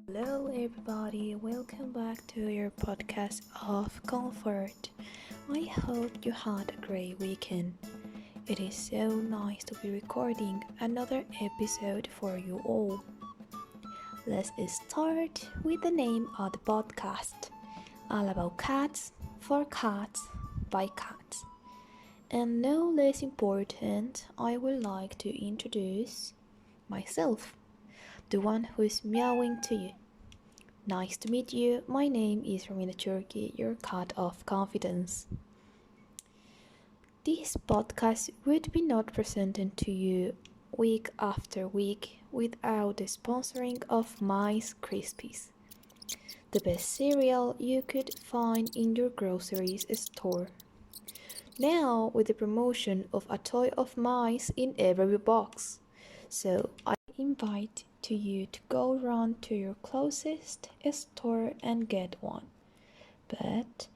Hello everybody, welcome back to your podcast of comfort. I hope you had a great weekend. It is so nice to be recording another episode for you all. Let's start with the name of the podcast, all about cats, for cats, by cats. And no less important, I would like to introduce myself, the one who is meowing to you. Nice to meet you. My name is Romina Turkey, your cat of confidence. This podcast would be not presented to you week after week without the sponsoring of Mice Krispies, the best cereal you could find in your groceries store. Now with the promotion of a toy of mice in every box. So I invite to you to go run to your closest store and get one. But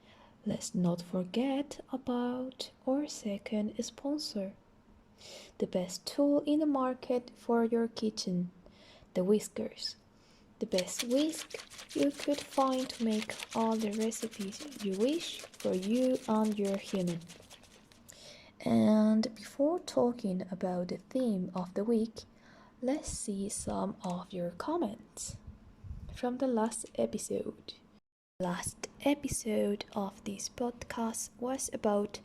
let's not forget about our second sponsor, the best tool in the market for your kitchen, the whiskers. The best whisk you could find to make all the recipes you wish for you and your human. And before talking about the theme of the week, let's see some of your comments from the last episode. Last episode of this podcast was about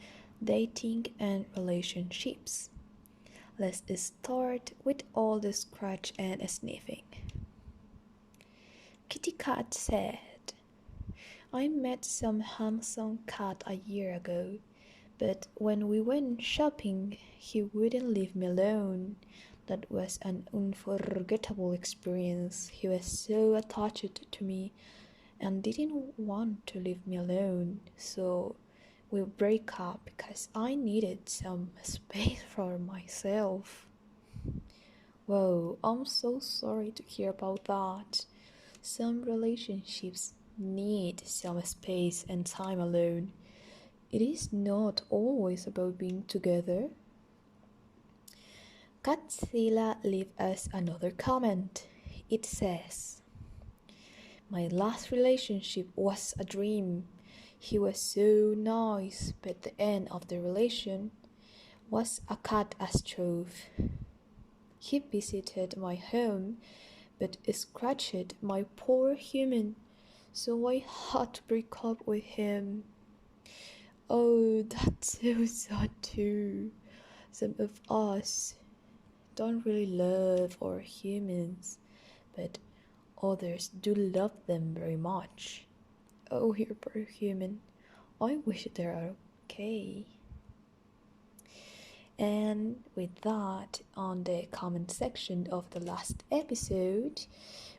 dating and relationships. Let's start with all the scratch and sniffing. Kitty Cat said, I met some handsome cat a year ago, but when we went shopping, he wouldn't leave me alone. That was an unforgettable experience. He was so attached to me and didn't want to leave me alone. So we break up because I needed some space for myself. Whoa, I'm so sorry to hear about that. Some relationships need some space and time alone. It is not always about being together. Catzilla left us another comment. It says, my last relationship was a dream. He was so nice, but the end of the relation was a catastrophe. He visited my home, but scratched my poor human, so I had to break up with him. Oh, that's so sad too. Some of us don't really love our humans, but others do love them very much. Oh, your poor human. I wish they are okay. And with that, on the comment section of the last episode,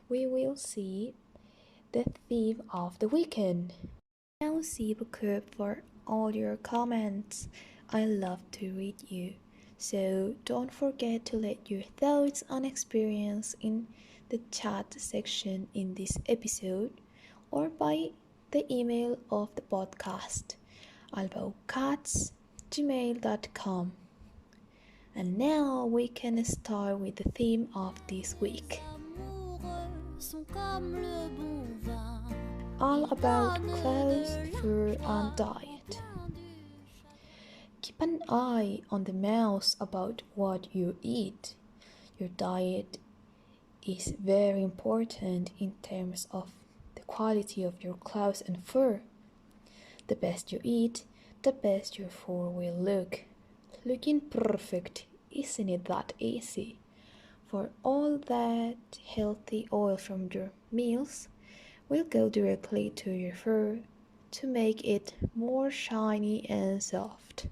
we will see the theme of the weekend. Merci beaucoup for all your comments. I love to read you. So don't forget to let your thoughts and experience in the chat section in this episode or by the email of the podcast albocats@gmail.com. And now we can start with the theme of this week. All about clothes, food, and diet. Keep an eye on the mouse about what you eat. Your diet is very important in terms of the quality of your clothes and fur. The best you eat, the best your fur will look. Looking perfect, isn't it that easy? For all that healthy oil from your meals will go directly to your fur to make it more shiny and soft.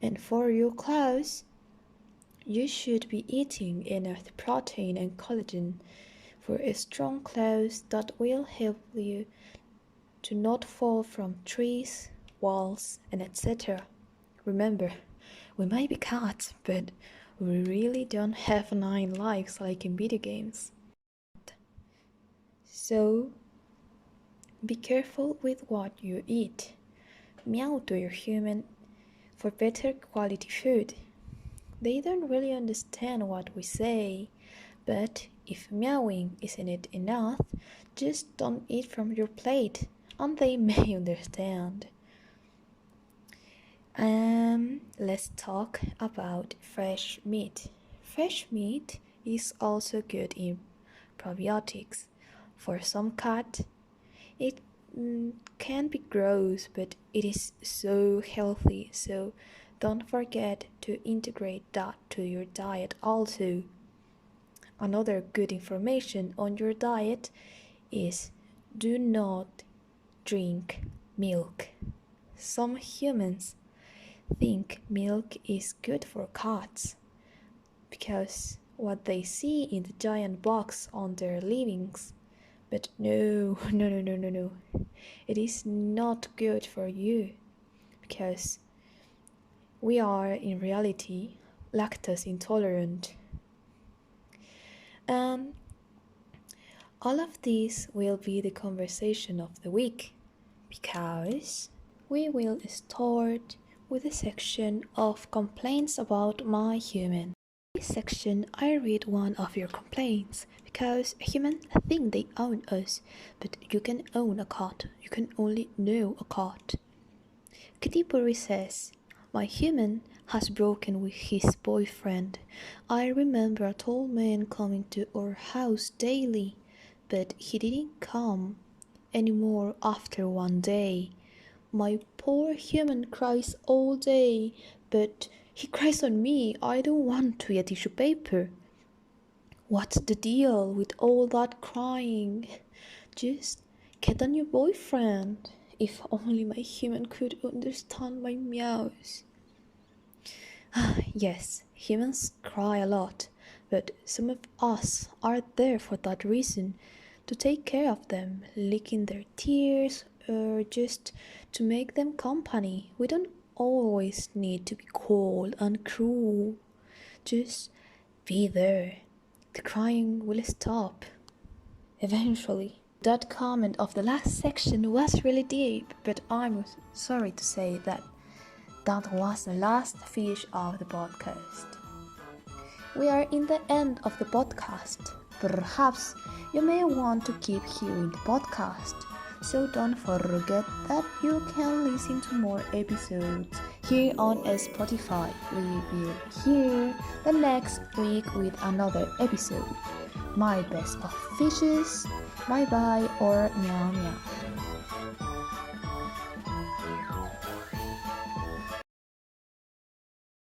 And for your clothes, you should be eating enough protein and collagen for strong clothes that will help you to not fall from trees, walls, and etc. Remember, we might be cats, but we really don't have 9 lives like in video games. So, be careful with what you eat. Meow to your human for better quality food. They don't really understand what we say, but If meowing isn't enough, just don't eat from your plate, and they may understand. Let's talk about fresh meat. Fresh meat is also good in probiotics. For some cat, it can be gross, but it is so healthy, so don't forget to integrate that to your diet also. Another good information on your diet is do not drink milk. Some humans think milk is good for cats because what they see in the giant box on their livings. But no. It is not good for you because we are in reality lactose intolerant. And all of this will be the conversation of the week because we will start with a section of complaints about my human. In this section, I read one of your complaints because humans think they own us, but you can own a cat. You can only know a cat. Kitty says, my human has broken with his boyfriend. I remember a tall man coming to our house daily, but he didn't come anymore after one day. My poor human cries all day, but he cries on me. I don't want to get tissue paper. What's the deal with all that crying? Just get a new boyfriend. If only my human could understand my meows. Yes, humans cry a lot, but some of us are there for that reason, to take care of them, licking their tears, or just to make them company. We don't always need to be cold and cruel. Just be there. The crying will stop. Eventually. That comment of the last section was really deep, but I'm sorry to say that was the last fish of the podcast. We are in the end of the podcast. Perhaps you may want to keep hearing the podcast, so don't forget that you can listen to more episodes here on Spotify. We will hear the next week with another episode. My best of fishes, bye bye or meow meow.